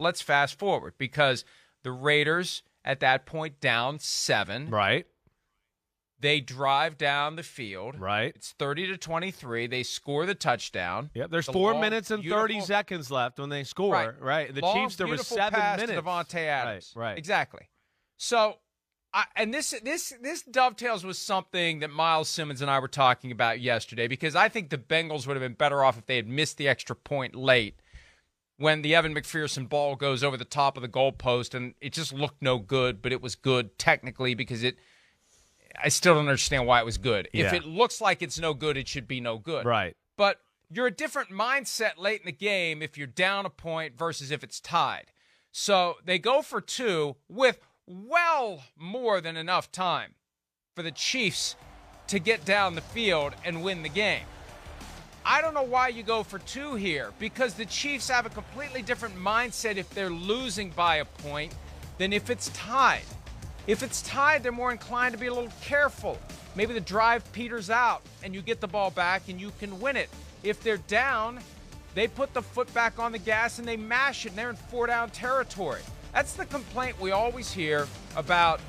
let's fast forward because the Raiders at that point down 7. Right. They drive down the field. Right. It's 30-23. They score the touchdown. Yep. There's the 4 long, minute and 30 seconds left when they score. Right. The long, Chiefs, there was 7 pass minutes. To Devontae Adams. Right. Exactly. So, this dovetails with something that Miles Simmons and I were talking about yesterday because I think the Bengals would have been better off if they had missed the extra point late when the Evan McPherson ball goes over the top of the goalpost, and it just looked no good, but it was good technically because I still don't understand why it was good. Yeah. If it looks like it's no good, it should be no good. Right. But you're a different mindset late in the game if you're down a point versus if it's tied. So they go for 2 with well more than enough time for the Chiefs to get down the field and win the game. I don't know why you go for 2 here because the Chiefs have a completely different mindset if they're losing by a point than if it's tied. If it's tied, they're more inclined to be a little careful. Maybe the drive peters out and you get the ball back and you can win it. If they're down, they put the foot back on the gas and they mash it and they're in 4-down territory. That's the complaint we always hear about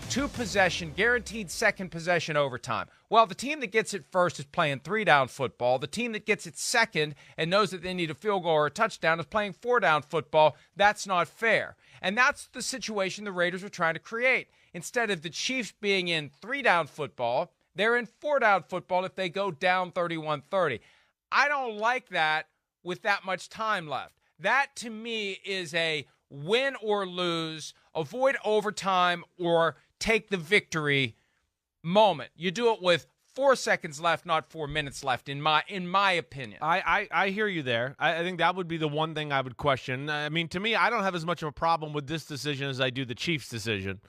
2-possession, guaranteed second possession overtime. Well, the team that gets it first is playing 3-down football. The team that gets it second and knows that they need a field goal or a touchdown is playing 4-down football. That's not fair. And that's the situation the Raiders were trying to create. Instead of the Chiefs being in 3-down football, they're in 4-down football if they go down 31-30. I don't like that with that much time left. That, to me, is a win or lose, avoid overtime, or take the victory moment. You do it with 4 seconds left, not 4 minutes left, in my opinion. I hear you there. I think that would be the one thing I would question. I mean, to me, I don't have as much of a problem with this decision as I do the Chiefs' decision.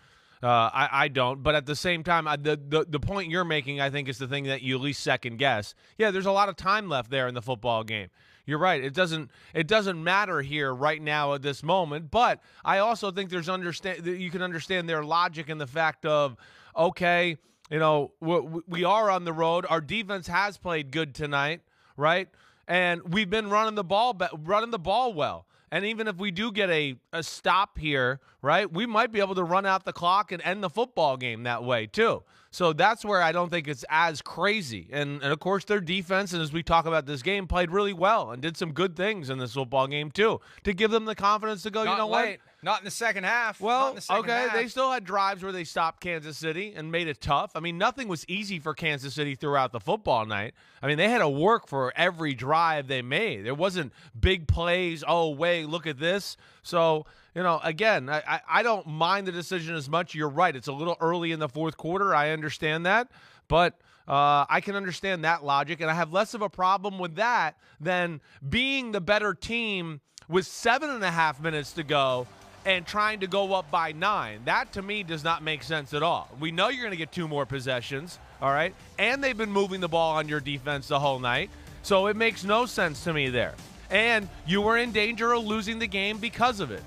I don't. But at the same time, the point you're making, I think, is the thing that you at least second guess. Yeah, there's a lot of time left there in the football game. You're right. It doesn't matter here right now at this moment. But I also think you can understand their logic in the fact of, okay, we are on the road. Our defense has played good tonight, right? And we've been running the ball well. And even if we do get a stop here, right, we might be able to run out the clock and end the football game that way too. So that's where I don't think it's as crazy. And of course, their defense, and as we talk about this game, played really well and did some good things in this football game too to give them the confidence to go, Not you know late. what? Not in the second half. Well, half. They still had drives where they stopped Kansas City and made it tough. I mean, nothing was easy for Kansas City throughout the football night. I mean, they had to work for every drive they made. There wasn't big plays, oh, wait, look at this. So, again, I don't mind the decision as much. You're right. It's a little early in the fourth quarter. I understand that. But I can understand that logic, and I have less of a problem with that than being the better team with 7.5 minutes to go and trying to go up by 9. That, to me, does not make sense at all. We know you're going to get 2 more possessions, all right? And they've been moving the ball on your defense the whole night, so it makes no sense to me there. And you were in danger of losing the game because of it.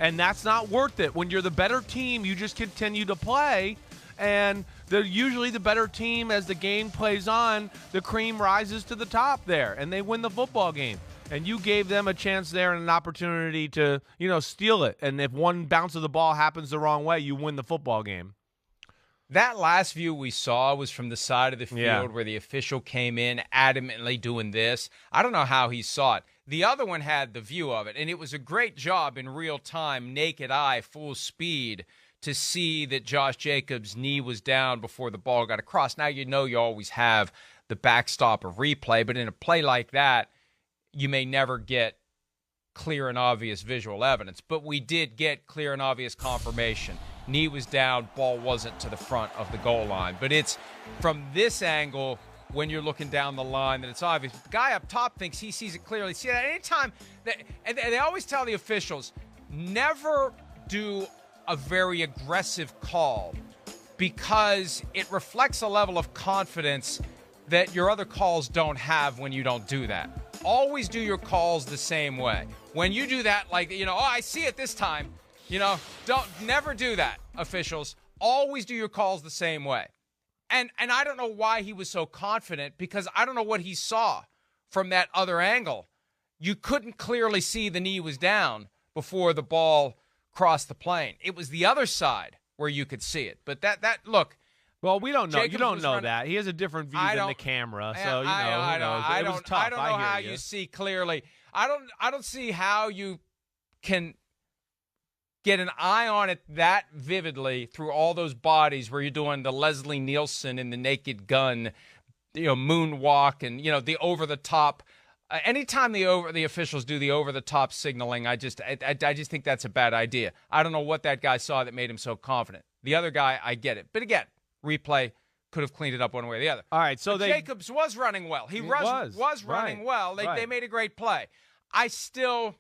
And that's not worth it. When you're the better team, you just continue to play, and they're usually the better team as the game plays on. The cream rises to the top there, and they win the football game. And you gave them a chance there and an opportunity to, steal it. And if one bounce of the ball happens the wrong way, you win the football game. That last view we saw was from the side of the field where the official came in adamantly doing this. I don't know how he saw it. The other one had the view of it, and it was a great job in real time, naked eye, full speed, to see that Josh Jacobs' knee was down before the ball got across. Now, you always have the backstop of replay, but in a play like that, you may never get clear and obvious visual evidence. But we did get clear and obvious confirmation. Knee was down, ball wasn't to the front of the goal line. But it's from this angle, when you're looking down the line, that it's obvious. The guy up top thinks he sees it clearly. See, at any time, and they always tell the officials, never do a very aggressive call because it reflects a level of confidence that your other calls don't have when you don't do that. Always do your calls the same way. When you do that, I see it this time, never do that, officials. Always do your calls the same way. And I don't know why he was so confident, because I don't know what he saw from that other angle. You couldn't clearly see the knee was down, before the ball crossed the plane. It was the other side where you could see it. But look. Well, we don't know. Jacobs you don't know that. He has a different view than the camera, so I don't was tough. I don't know how you see clearly. I don't see how you can get an eye on it that vividly through all those bodies where you're doing the Leslie Nielsen and the Naked Gun, moonwalk and the over the top. Anytime the officials do the over the top signaling, I just think that's a bad idea. I don't know what that guy saw that made him so confident. The other guy, I get it, but again, replay could have cleaned it up one way or the other. All right, so Jacobs was running well. He was running well. They made a great play. I still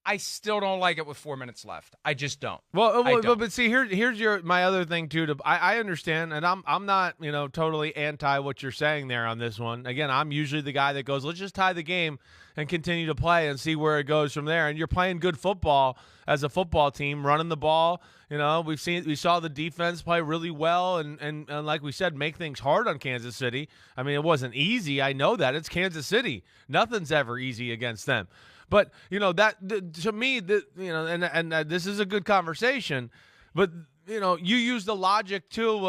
don't like it with 4 minutes left. I just don't. But see, here's my other thing too. I understand, and I'm not totally anti what you're saying there on this one. Again, I'm usually the guy that goes, let's just tie the game and continue to play and see where it goes from there. And you're playing good football as a football team, running the ball. We saw the defense play really well, and like we said, make things hard on Kansas City. I mean, it wasn't easy. I know that. It's Kansas City. Nothing's ever easy against them. But to me, and this is a good conversation. But you use the logic too.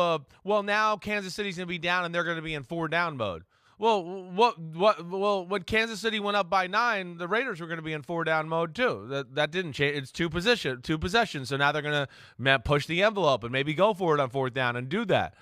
Well, now Kansas City's going to be down, and they're going to be in 4-down mode. Well, when Kansas City went up by 9, the Raiders were going to be in 4-down mode too. That didn't change. It's two possessions. So now they're going to push the envelope and maybe go for it on 4th down and do that.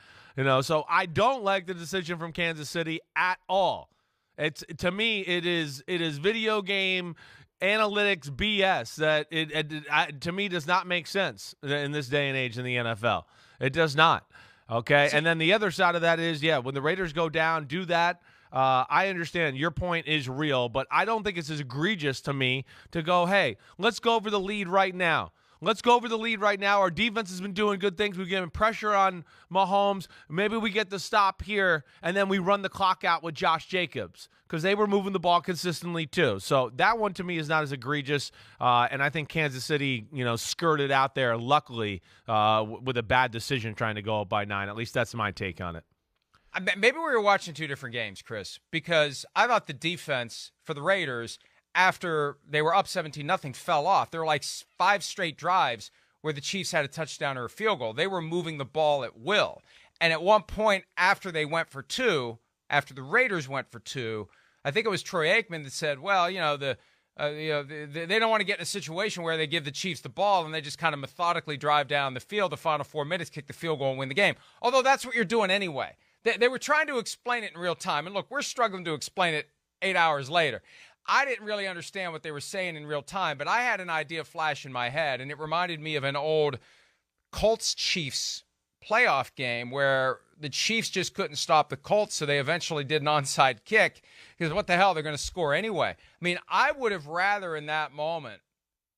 So I don't like the decision from Kansas City at all. To me, it is video game analytics BS that to me does not make sense in this day and age in the NFL. It does not. Okay, and then the other side of that is, when the Raiders go down, do that. I understand your point is real, but I don't think it's as egregious to me to go, hey, let's go over the lead right now. Our defense has been doing good things. We've given pressure on Mahomes. Maybe we get the stop here, and then we run the clock out with Josh Jacobs because they were moving the ball consistently too. So that one to me is not as egregious, and I think Kansas City, skirted out there luckily with a bad decision trying to go up by 9. At least that's my take on it. Maybe we were watching two different games, Chris, because I thought the defense for the Raiders – after they were up 17-0, fell off. There were like 5 straight drives where the Chiefs had a touchdown or a field goal. They were moving the ball at will. And at one point after they went for 2, after the Raiders went for 2, I think it was Troy Aikman that said, well, they don't want to get in a situation where they give the Chiefs the ball and they just kind of methodically drive down the field the final 4 minutes, kick the field goal and win the game. Although that's what you're doing anyway. They were trying to explain it in real time. And look, we're struggling to explain it 8 hours later. I didn't really understand what they were saying in real time, but I had an idea flash in my head, and it reminded me of an old Colts-Chiefs playoff game where the Chiefs just couldn't stop the Colts, so they eventually did an onside kick because what the hell, they're going to score anyway. I mean, I would have rather in that moment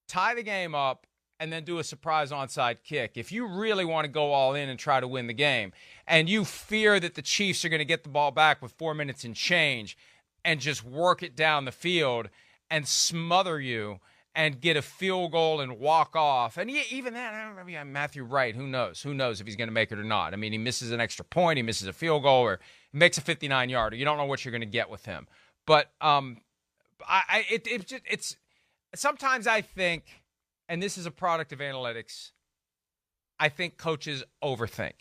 tie the game up and then do a surprise onside kick. If you really want to go all in and try to win the game, and you fear that the Chiefs are going to get the ball back with 4 minutes and change and just work it down the field and smother you and get a field goal and walk off. And even that, I don't remember Matthew Wright. Who knows? Who knows if he's going to make it or not? I mean, he misses an extra point, he misses a field goal, or makes a 59-yarder. You don't know what you're going to get with him. But it's sometimes I think, and this is a product of analytics, I think coaches overthink.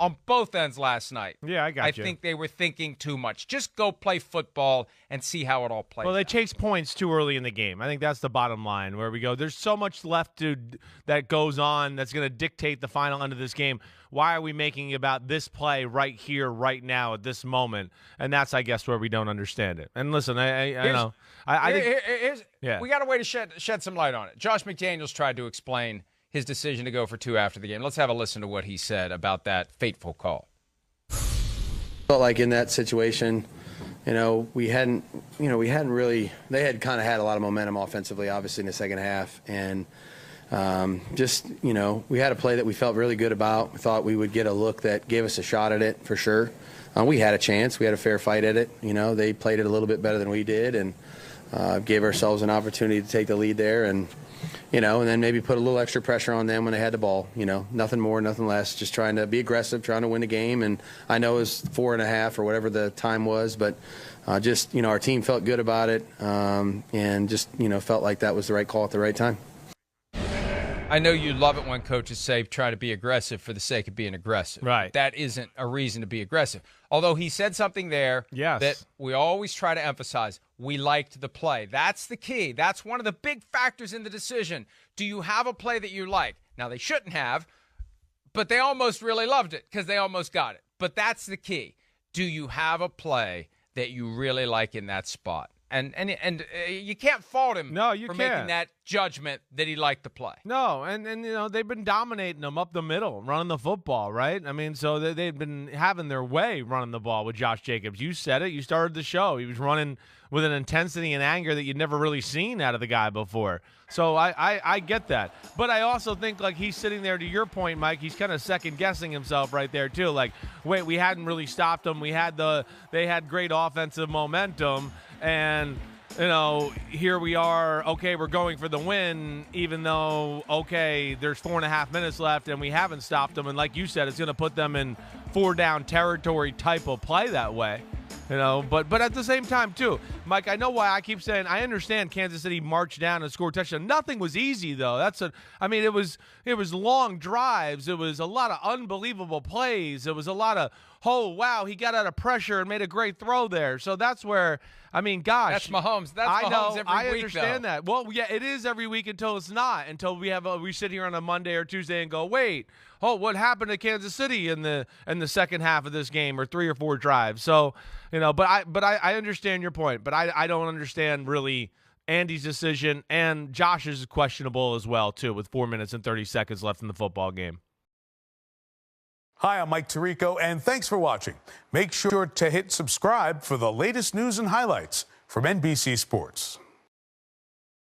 On both ends last night. Yeah, I got you. I think they were thinking too much. Just go play football and see how it all plays Well, they out. chase points too early in the game. I think that's the bottom line where we go. There's so much left that goes on that's going to dictate the final end of this game. Why are we making about this play right here, right now, at this moment? And that's, I guess, where we don't understand it. And listen, I know. I think, we got a way to shed some light on it. Josh McDaniels tried to explain his decision to go for 2 after the game. Let's have a listen to what he said about that fateful call. Felt like in that situation, we hadn't really. They had kind of had a lot of momentum offensively, obviously in the second half, and we had a play that we felt really good about. We thought we would get a look that gave us a shot at it for sure. We had a chance. We had a fair fight at it. They played it a little bit better than we did, and gave ourselves an opportunity to take the lead there, and then maybe put a little extra pressure on them when they had the ball. Nothing more, nothing less. Just trying to be aggressive, trying to win the game. And I know it was 4.5 or whatever the time was, but our team felt good about it, and just felt like that was the right call at the right time. I know you love it when coaches say try to be aggressive for the sake of being aggressive. Right. That isn't a reason to be aggressive. Although he said something there that we always try to emphasize. We liked the play. That's the key. That's one of the big factors in the decision. Do you have a play that you like? Now, they shouldn't have, but they almost really loved it because they almost got it. But that's the key. Do you have a play that you really like in that spot? And you can't fault him for making that judgment that he liked the play. No, and they've been dominating them up the middle, running the football, right? I mean, so they've been having their way running the ball with Josh Jacobs. You said it. You started the show. He was running with an intensity and anger that you'd never really seen out of the guy before. So I get that. But I also think, like, he's sitting there, to your point, Mike, he's kind of second-guessing himself right there, too. Like, wait, we hadn't really stopped them. They had great offensive momentum. And, here we are, okay, we're going for the win, even though, okay, there's 4.5 minutes left and we haven't stopped them. And like you said, it's going to put them in 4-down territory type of play that way. But at the same time, too, Mike, I know why I keep saying I understand Kansas City marched down and scored a touchdown. Nothing was easy, though. It was long drives. It was a lot of unbelievable plays. It was a lot of, oh, wow, he got out of pressure and made a great throw there. So that's where, gosh. That's Mahomes. That's Mahomes every week, I understand that. Well, yeah, it is every week until it's not, until we sit here on a Monday or Tuesday and go, wait, what happened to Kansas City in the second half of this game, or 3 or 4 drives? So, but I understand your point, but I don't understand really Andy's decision, and Josh's is questionable as well, too, with 4 minutes and 30 seconds left in the football game. Hi, I'm Mike Tirico, and thanks for watching. Make sure to hit subscribe for the latest news and highlights from NBC Sports.